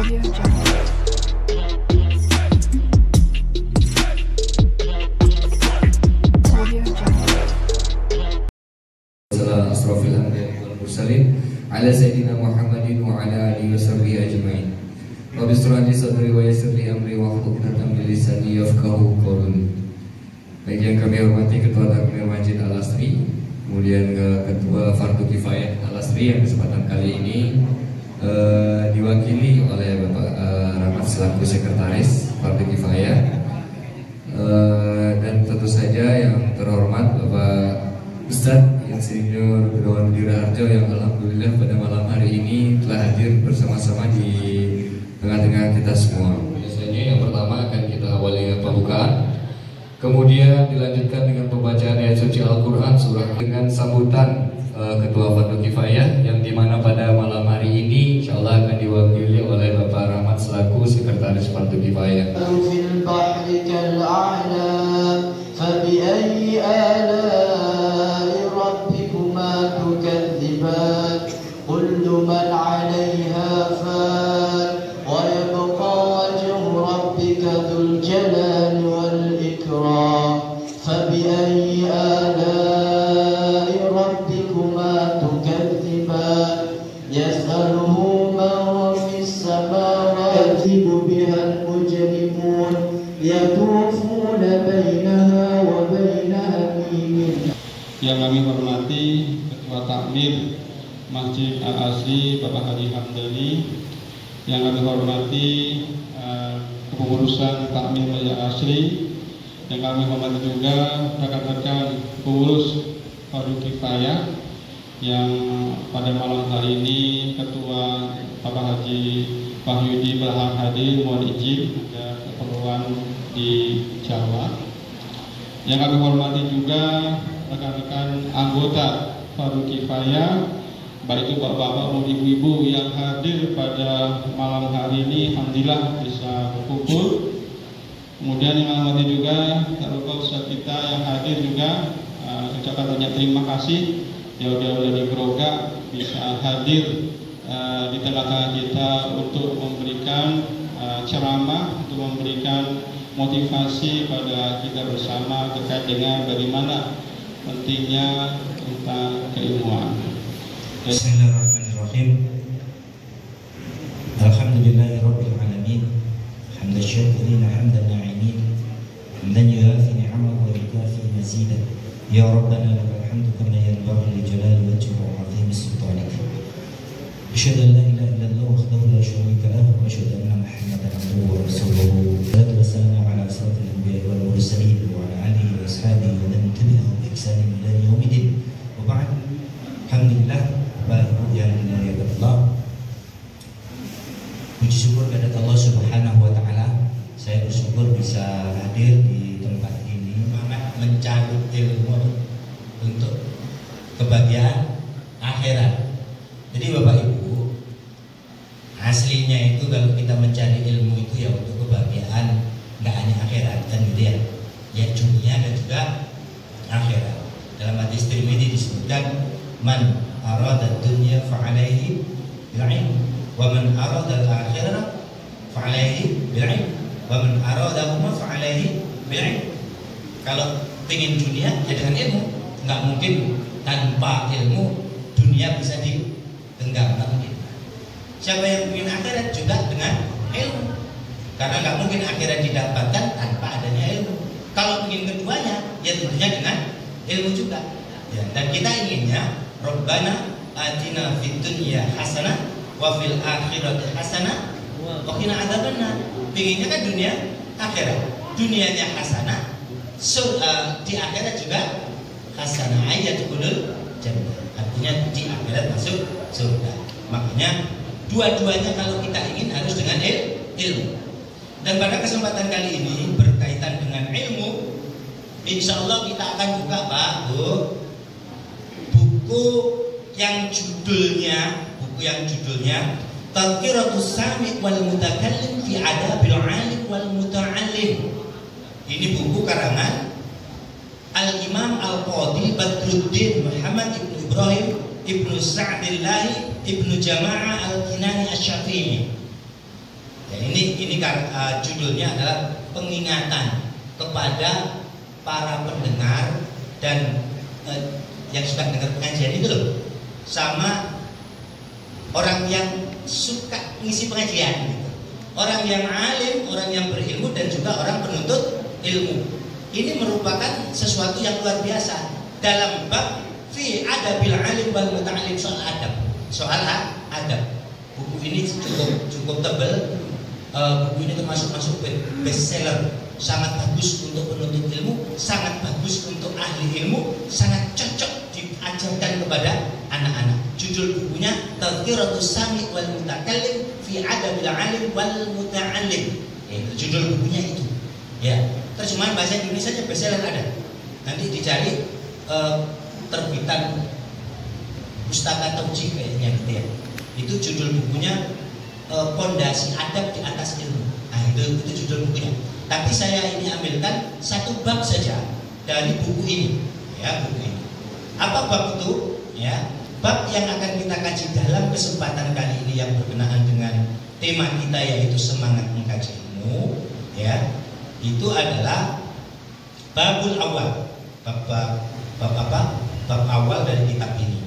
Asrofil anbiya'i wal mursalin ala sayyidina Muhammadin wa ala alihi washabbihi ajmain. Rabbi shrah li sadri wa yassir li amri wahlul 'uqdatam min lisani yafqahu qawli. Baik yang kami hormati Ketua Takmir Masjid Al-Asri, kemudian Ketua Fardu Kifayah Al-Asri yang kesempatan kali ini diwakili oleh Bapak Rahmat selaku Sekretaris Fardu Kifayah, dan tentu saja yang terhormat Bapak Ustadz Insinyur Gunawan Budi Raharjo yang alhamdulillah pada malam hari ini telah hadir bersama-sama di tengah-tengah kita semua. Biasanya yang pertama akan kita awali dengan pembukaan, kemudian dilanjutkan dengan pembacaan ayat suci Al-Quran surah dengan sambutan Ketua Fardu Kifayah yang dimana pada malam hari ini insya Allah akan diwakili oleh Bapak Rahmat selaku Sekretaris Fardu Kifayah. كل من عليها فان ويبقى وجه ربك ذو الجلال والإكرام فبأي آلاء ربكما تكذبان يسأله من في السماوات يكذب بها المجرمون يطوفون بينها وبين حميم. Yang kami hormati Ketua Takmir Masjid Al-Asri Bapak Haji Hamdani, yang kami hormati kepengurusan Takmir Masjid Al-Asri, yang kami hormati juga rekan-rekan pengurus Fardu Kifayah yang pada malam hari ini Ketua Bapak Haji Wahyudi berhak hadir, mohon izin ada keperluan di Jawa. Yang kami hormati juga rekan-rekan anggota Fardu Kifayah, baik itu bapak-bapak maupun ibu-ibu yang hadir pada malam hari ini, alhamdulillah bisa berkumpul. Kemudian yang hormati juga terutama Ustaz kita yang hadir juga, ucapkan banyak terima kasih jauh-jauh dari Groga bisa hadir di tengah-tengah kita untuk memberikan ceramah, untuk memberikan motivasi pada kita bersama terkait dengan bagaimana pentingnya tentang keilmuan. Bismillahirrahmanirrahim. Alhamdulillahirabbil alamin. Hamdan syakirin hamdan na'imin. Hamdan yuafi ni'amahu wa yukafi mazidah. Ya Rabbana lakal hamdu kama yanbaghi li jalali wajhika wa 'azimi sultanik. Asyhadu an la ilaha illallah wahdahu la syarika lahu wa asyhadu anna Muhammadan abduhu wa rasuluhu. Wassalatu wassalamu ala asyrafil anbiya'i wal mursalin wa ala alihi wa ashabihi wa man tabi'ahum bi ihsanin ila yaumiddin. Wa ba'd. Alhamdulillah, Bapak Ibu yang dimuliakan Allah, puji syukur kepada Allah Subhanahu wa Ta'ala. Saya bersyukur bisa hadir di tempat ini, mencari ilmu untuk kebahagiaan akhirat. Jadi Bapak Ibu, aslinya itu kalau kita mencari ilmu itu ya untuk kebahagiaan, nggak hanya akhirat kan gitu ya, ya dunia dan juga akhirat. Dalam hadis Tirmidzi disebutkan, man arada dunya fa'alaihi bil'ilm wa man arada al-akhirah fa'alaihi bil'ilm wa man aradahuma fa'alaihi bil'ilm. Kalau ingin dunia ya dengan ilmu, nggak mungkin tanpa ilmu dunia bisa digenggam, nggak mungkin. Siapa yang ingin akhirat juga dengan ilmu, karena nggak mungkin akhirat didapatkan tanpa adanya ilmu. Kalau ingin keduanya ya tentunya dengan ilmu juga ya. Dan kita inginnya Rabbana atina fid dunya hasanah wa fil akhirati hasanah wa qina adzabannar. Pengennya kan dunia akhirat, dunianya hasanah, di akhirat juga hasanah, ayatul jannah, artinya di akhirat masuk surga. Makanya dua-duanya kalau kita ingin harus dengan ilmu. Dan pada kesempatan kali ini berkaitan dengan ilmu, insya Allah kita akan buka buku yang judulnya Tadhkiratus Sami' wal Mutakallim fi Adabil 'Alim wal Muta'allim. Ini buku karangan Al-Imam Al-Qadhi Badruddin Muhammad ibnu Ibrahim ibnu Sa'dillahi ibnu Jama'ah Al-Kinani Asy-Syafi'i. ini kan judulnya adalah pengingatan kepada para pendengar dan yang suka dengar pengajian itu loh, sama orang yang suka ngisi pengajian gitu. Orang yang alim, orang yang berilmu, dan juga orang penuntut ilmu. Ini merupakan sesuatu yang luar biasa dalam bab fi adabil alim wal muta'alim, soal adab. Soal adab. Buku ini cukup tebal. Buku ini termasuk bestseller. Sangat bagus untuk penuntut ilmu, sangat bagus untuk ahli ilmu, sangat cocok diajarkan kepada anak-anak. Judul bukunya Tadhkiratus Sami' wal Mutakallim fi Adabil Alim wal Muta'allim. Judul bukunya itu. Ya, terjemahan bahasa Indonesia nya bestseller ada. Nanti dicari terbitan Pustaka Taujih kayaknya gitu ya. Itu judul bukunya Pondasi Adab di Atas Ilmu. Nah, itu judul bukunya. Tapi saya ini ambilkan satu bab saja dari buku ini, ya, buku ini. Apa bab itu? Ya, bab yang akan kita kaji dalam kesempatan kali ini yang berkenaan dengan tema kita, yaitu semangat mengkaji ilmu. Ya, itu adalah babul awal, bab apa? Bab awal dari kitab ini,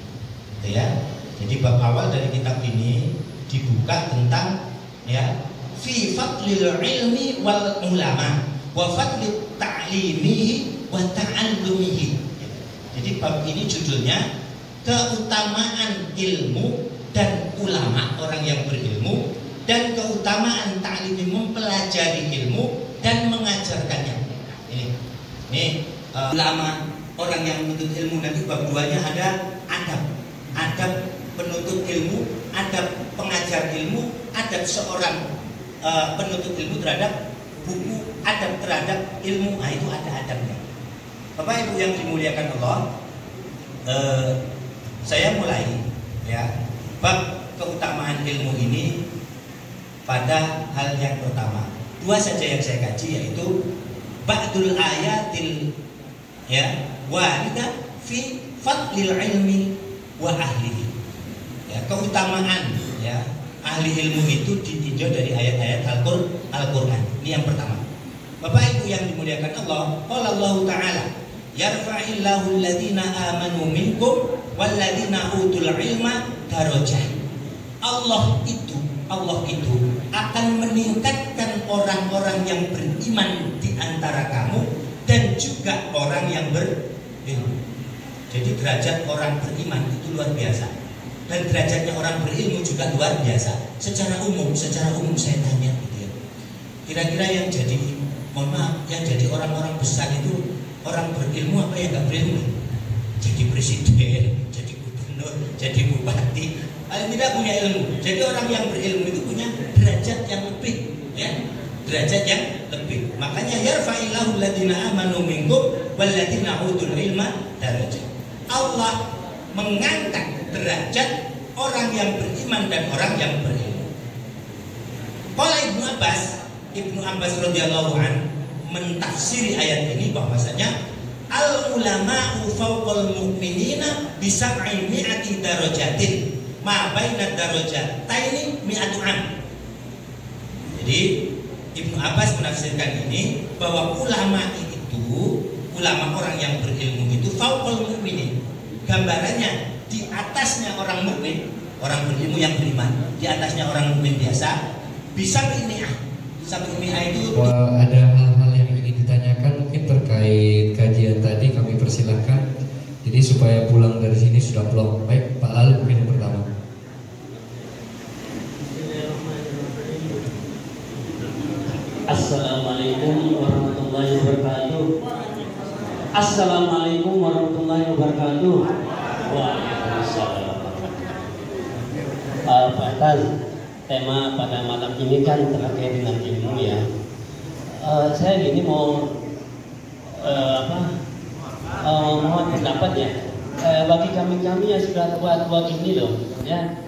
gitu ya. Jadi bab awal dari kitab ini dibuka tentang, ya, fi fadlil ilmi wal ulama wa fadlit ta'limihi wa ta'allumihi. Jadi bab ini judulnya keutamaan ilmu dan ulama, orang yang berilmu, dan keutamaan ta'limi, mempelajari ilmu dan mengajarkannya. Ini ulama, orang yang menuntut ilmu. Nanti bab 2-nya ada adab penuntut ilmu, adab pengajar ilmu, adab seorang penuntut ilmu terhadap buku, adab terhadap ilmu. Nah, itu ada adabnya. Bapak Ibu yang dimuliakan Allah, saya mulai, ya, bab keutamaan ilmu ini pada hal yang pertama. 2 saja yang saya kaji, yaitu ba'dul ayatil, ya, waridah fi fadlil ilmi wa ahlihi. Ya, keutamaan, ya, ahli ilmu itu ditinjau dari ayat-ayat Al-Quran. Ini yang pertama. Bapak Ibu yang dimuliakan Allah, qala Allah Ta'ala, yarfa'illahu alladhina amanu minkum walladhina utul ilma darajah. Allah itu akan meningkatkan orang-orang yang beriman di antara kamu dan juga orang yang berilmu. Jadi derajat orang beriman itu luar biasa. Dan derajatnya orang berilmu juga luar biasa. Secara umum saya tanya gitu ya. Kira-kira yang jadi, mohon maaf, yang jadi orang-orang besar itu orang berilmu apa yang nggak berilmu? Jadi presiden, jadi gubernur, jadi bupati, paling tidak punya ilmu. Jadi orang yang berilmu itu punya derajat yang lebih, ya, derajat yang lebih. Makanya yarfa'illahu alladziina aamanu minkum walladzina utul ilma darajat. Allah mengangkat derajat orang yang beriman dan orang yang berilmu. Qala Ibnu Abbas radhiyallahu an mentafsiri ayat ini bahwasanya al ulama'u fawqal mu'minina bi sab'i mi'ati darajatin ma baina darajataini mi'atu am. Jadi Ibnu Abbas menafsirkan ini bahwa ulama itu, ulama orang yang berilmu itu fawqal mu'minin. Gambarannya di atasnya orang mukmin, orang berilmu yang beriman, di atasnya orang mukmin biasa. Bisa mi'ah itu. Wah, ada hal-hal yang ingin ditanyakan mungkin terkait kajian tadi, kami persilahkan. Jadi supaya pulang dari sini sudah plong. Baik, Pak Lal mungkin yang pertama. Assalamualaikum warahmatullahi wabarakatuh. Assalamualaikum warahmatullahi wabarakatuh. Waalaikumsalam. Batal tema pada malam ini kan terkait dengan ilmu, ya. Saya gini mau mohon pendapat, ya. Bagi kami yang sudah tua-tua gini loh, ya.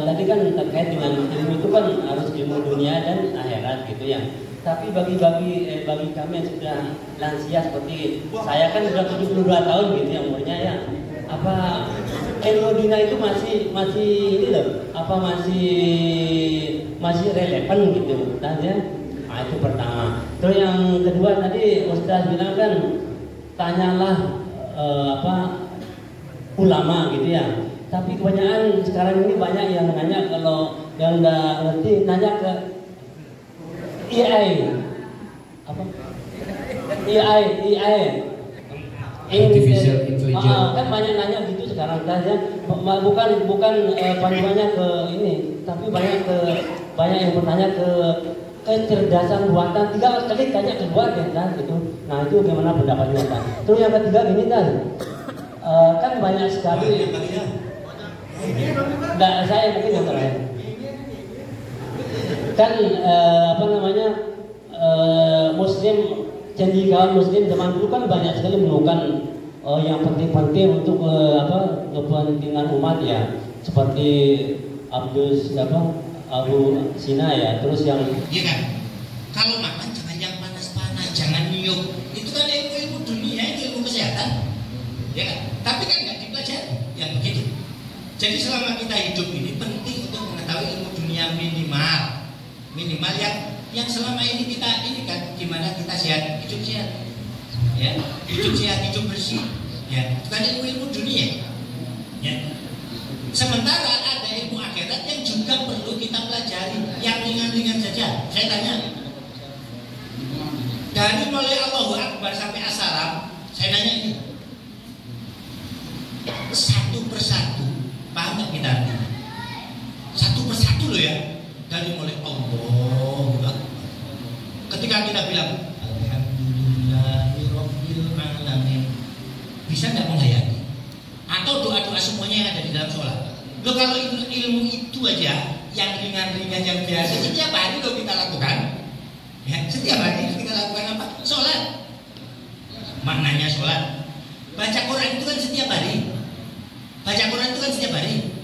Tadi kan terkait dengan ilmu itu kan harus ilmu dunia dan akhirat gitu ya. Tapi bagi kami yang sudah lansia seperti saya kan sudah 72 tahun gitu ya umurnya, ya. Apa ilmu dunia itu masih ini loh, masih relevan gitu tanya. Nah, itu pertama. Terus yang kedua tadi Ustaz bilang kan tanyalah ulama gitu ya. Tapi kebanyakan sekarang ini banyak yang nanya, kalau yang nggak ngerti nanya ke AI Artificial intelligence. Kan banyak nanya gitu sekarang saja. Bukan panduannya ke ini, tapi banyak yang bertanya ke kecerdasan buatan. 3 kali tanya keluar ya kan gitu. Nah itu gimana pendapatnya kan? Terus yang ketiga ini kan kan banyak sekali. Enggak, saya mungkin yang terakhir. Kan Muslim, janji kawan Muslim zaman dulu kan banyak sekali menemukan yang penting-penting untuk kepentingan umat ya, seperti Abu Sina ya, terus yang iya kan, kalau makan jangan yang panas-panas, jangan niup, itu kan ilmu dunia, itu ilmu kesehatan, ya kan? Tapi kan nggak dipelajari yang begitu. Jadi selama kita hidup ini penting untuk mengetahui ilmu dunia minimal yang selama ini kita ini kan, gimana kita sehat, hidup sehat, ya, hidup sehat, hidup bersih, ya, itu kan ilmu dunia, ya. Sementara ada ilmu akhirat yang juga perlu kita pelajari, yang ringan-ringan saja. Saya tanya, dari mulai Allahu Akbar sampai As-Salam, saya nanya ini, satu persatu, paham nggak kita artinya? Satu persatu loh ya, dari mulai Allahu Akbar. Ketika kita bilang Alhamdulillahirabbil alamin, bisa nggak menghayati? Atau doa-doa semuanya yang ada di dalam sholat. Loh, kalau ilmu itu aja yang ringan-ringan, yang biasa, setiap hari loh kita lakukan, ya, setiap hari kita lakukan apa? Sholat. Maknanya sholat, baca Quran itu kan setiap hari. Baca Quran itu kan setiap hari.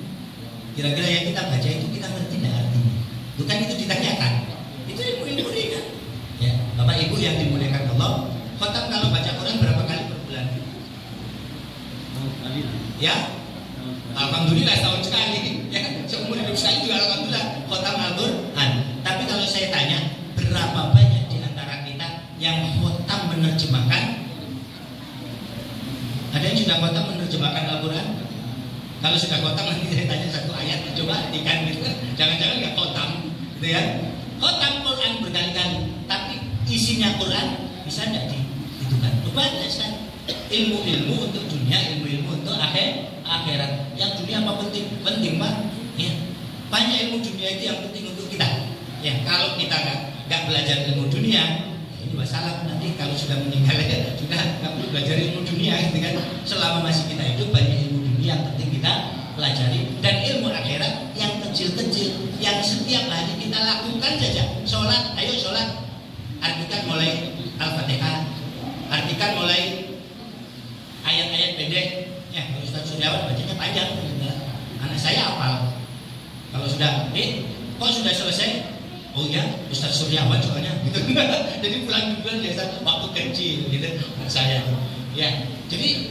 Kira-kira yang kita baca itu kita ngerti nggak artinya? Bukan itu ditanyakan. Itu ilmu ringan. Ya, Bapak Ibu yang dimuliakan Allah, khotam kalau baca Quran berapa kali per bulan? Ya, alhamdulillah tahun sekali. Ya, seumur hidup saya juga alhamdulillah khotam Al-Quran. Tapi kalau saya tanya, berapa banyak di antara kita yang khotam menerjemahkan? Ada yang sudah khotam menerjemahkan Al-Quran? Kalau sudah khotam nanti saya tanya satu ayat, coba artikan gitu. Jangan-jangan nggak khotam, gitu ya? Khotam Quran berkali-kali, tapi isinya Quran bisa nggak dihitungkan? Banyak sekali. Ilmu-ilmu untuk dunia, ilmu-ilmu untuk akhirat. Yang dunia apa penting? Penting, Pak. Ya. Banyak ilmu dunia itu yang penting untuk kita. Ya, kalau kita nggak belajar ilmu dunia, ya ini masalah nanti kalau sudah meninggal ya sudah nggak perlu belajar ilmu dunia, gitu kan? Selama masih kita hidup banyak ilmu dunia yang penting kita pelajari, dan ilmu akhirat yang kecil-kecil yang setiap hari kita lakukan saja. Sholat, ayo sholat, artikan mulai Al-Fatihah, artikan mulai ayat-ayat pendek. Ya, kalau Ustaz Suryawan bacanya panjang, anak saya hafal. Kalau sudah, kok sudah selesai? Oh ya, Ustaz Suryawan soalnya, gitu. Jadi pulang juga biasa waktu kecil, gitu. Anak saya, ya. Jadi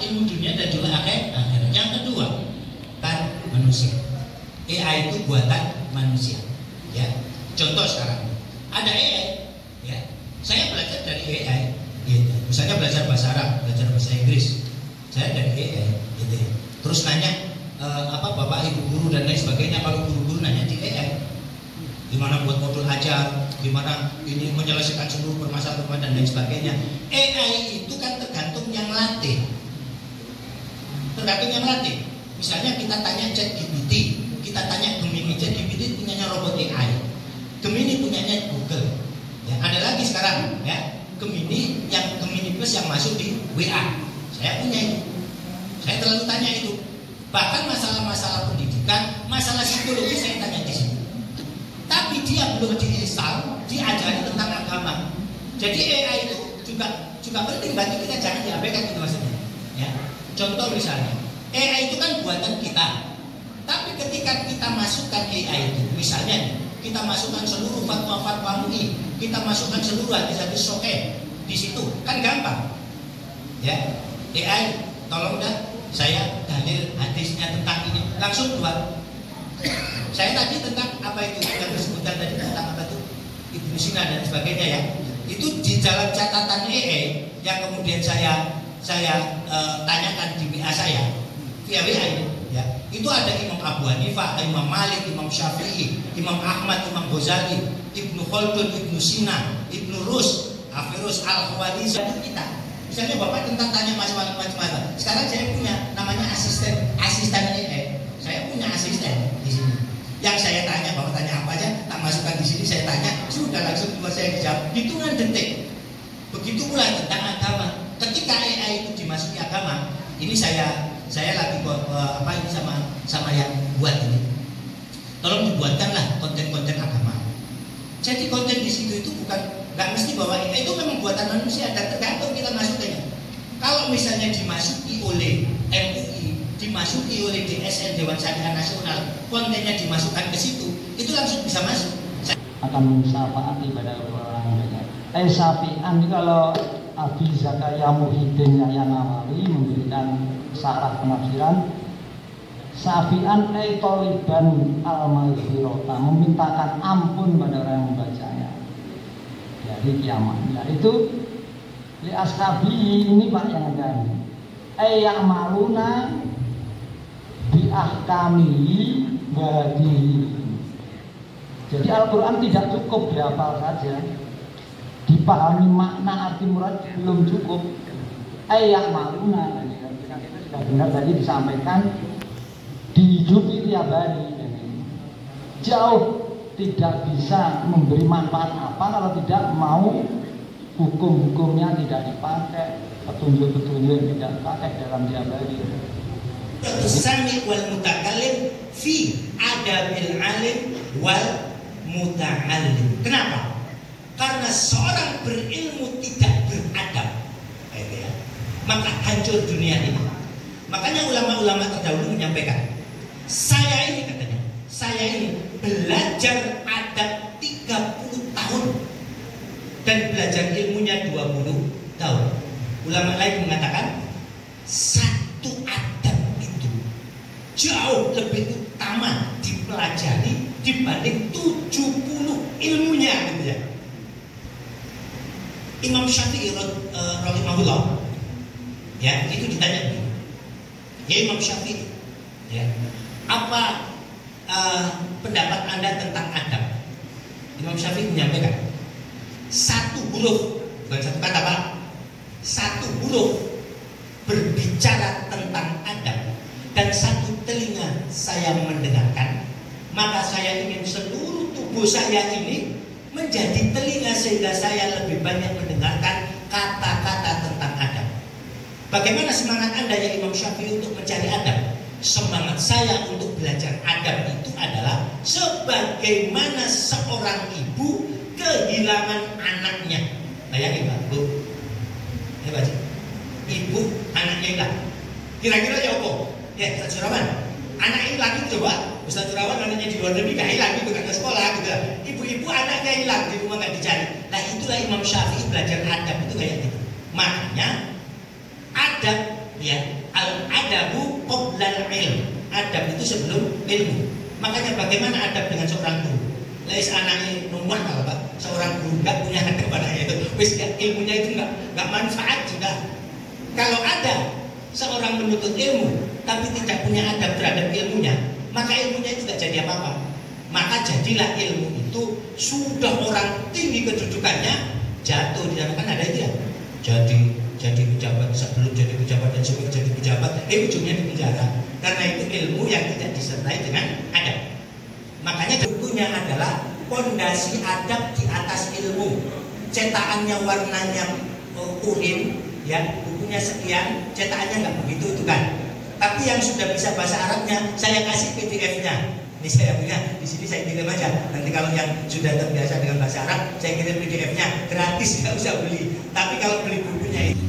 ilmu dunia dan juga akhirat. Yang kedua, kan manusia. AI itu buatan manusia. Ya, contoh sekarang ada AI. Ya, saya belajar dari AI. Gitu. Misalnya belajar bahasa Arab, belajar bahasa Inggris, saya dari AI, gitu ya. Terus nanya bapak ibu guru dan lain sebagainya. Kalau guru-guru nanya di AI, gimana buat modul ajar, gimana ini menyelesaikan seluruh permasalahan dan lain sebagainya. AI itu kan tergantung yang latih, Misalnya kita tanya ChatGPT, kita tanya Gemini. ChatGPT punyanya robot AI, Gemini punyanya Google. Ya, ada lagi sekarang, ya. Gemini Plus yang masuk di WA, saya punya itu. Saya terlalu tanya itu. Bahkan masalah-masalah pendidikan, masalah psikologi saya tanya di sini. Tapi dia belum diinstal, diajari tentang agama. Jadi AI itu juga penting, bagi kita jangan diabaikan itu maksudnya. Ya. Contoh misalnya, AI itu kan buatan kita. Tapi ketika kita masukkan AI itu, misalnya kita masukkan seluruh fatwa-fatwa MUI, kita masukkan seluruh hadis-hadis sahih di situ, kan gampang. Ya, AI, tolong dah saya dalil hadisnya tentang ini, langsung buat. Saya tadi tentang apa itu yang disebutkan tadi tentang apa itu Ibnu Sina dan sebagainya ya. Itu di dalam catatan yang kemudian saya tanyakan di WA saya via WA ini ya. Itu ada Imam Abu Hanifah, Imam Malik, Imam Syafi'i, Imam Ahmad, Imam Ghazali, Ibnu Khaldun, Ibnu Sina, Ibnu Rus, Averroes, Al-Khwarizmi kita. Misalnya Bapak tentang tanya macam-macam. Sekarang saya punya namanya asisten Saya punya asisten di sini. Yang saya tanya, Bapak tanya apa aja, tak masukkan di sini, saya tanya, sudah langsung keluar saya dijawab. Hitungan detik. Begitu pula tentang agama. Ketika AI itu dimasuki agama, ini saya lagi ini sama yang buat ini. Tolong dibuatkanlah konten-konten agama. Jadi konten di situ itu nggak mesti bahwa AI itu memang buatan manusia dan tergantung kita masukannya. Kalau misalnya dimasuki oleh MUI, dimasuki oleh DSN Dewan Syariah Nasional, kontennya dimasukkan ke situ, itu langsung bisa masuk. Akan mensafaati pada orang banyak. Syafi'an kalau Abi Zakaria Muhyiddin yang Nawawi memberikan syarah penafsiran, Syafi'an toliban al-maghfirata, memintakan ampun pada orang yang membacanya dari kiamat. Nah itu li ashabi ini Pak yang ada. Ya'maluna bi ahkamihi wa hadihi. Jadi Al-Quran tidak cukup dihafal saja, dipahami makna arti murad belum cukup. Ya'maluna itu sudah benar tadi disampaikan, dihidupi tiap hari. Jauh tidak bisa memberi manfaat apa kalau tidak mau hukum-hukumnya tidak dipakai, petunjuk-petunjuk tidak dipakai dalam tiap hari. Sami wal mutakallim fi adabil alim wal muta'allim. Kenapa? Karena seorang berilmu tidak beradab, maka hancur dunia ini. Makanya ulama-ulama terdahulu menyampaikan, saya ini belajar adab 30 tahun dan belajar ilmunya 20 tahun. Ulama lain mengatakan satu adab itu jauh lebih utama dipelajari dibanding 70 ilmunya gitu ya. Imam Syafi'i rahimahullah ya, itu ditanya begini, ya Imam Syafi'i ya, apa pendapat Anda tentang adab? Imam Syafi'i menyampaikan, satu huruf, bukan satu kata Pak, satu huruf berbicara tentang adab dan satu telinga saya mendengarkan, maka saya ingin seluruh tubuh saya ini menjadi telinga sehingga saya lebih banyak mendengarkan kata-kata tentang adab. Bagaimana semangat Anda ya Imam Syafi'i untuk mencari adab? Semangat saya untuk belajar adab itu adalah sebagaimana seorang ibu kehilangan anaknya. Bayangin Pak, Bu. Ya Pak, ibu anaknya hilang. Kira-kira ya apa? Ya, Ustaz Surawan. Anak hilang itu coba. Ustaz Surawan anaknya di luar negeri nggak hilang gitu, nggak ke sekolah gitu. Ibu-ibu anaknya hilang di rumah nggak dicari. Nah itulah Imam Syafi'i belajar adab itu kayak gitu. Makanya adab ya, al-adabu qoblal ilm. Adab itu sebelum ilmu. Makanya bagaimana adab dengan seorang guru? Lais anaknya numah kalau Pak, seorang guru nggak punya adab anaknya itu, wis ilmunya itu nggak manfaat juga. Kalau ada seorang menuntut ilmu tapi tidak punya adab terhadap ilmunya, maka ilmunya itu tidak jadi apa-apa. Maka jadilah ilmu itu sudah orang tinggi kedudukannya jatuh di sana, kan ada itu ya. Jadi pejabat, sebelum jadi pejabat dan sebelum jadi pejabat, ujungnya di penjara. Karena itu ilmu yang tidak disertai dengan adab. Makanya bukunya adalah pondasi adab di atas ilmu. Cetakannya warnanya urin, ya bukunya sekian, cetakannya nggak begitu itu kan. Tapi yang sudah bisa bahasa Arabnya saya kasih PDF-nya. Ini saya punya di sini, saya kirim aja. Nanti kalau yang sudah terbiasa dengan bahasa Arab, saya kirim PDF-nya gratis, nggak usah beli. Tapi kalau beli bukunya itu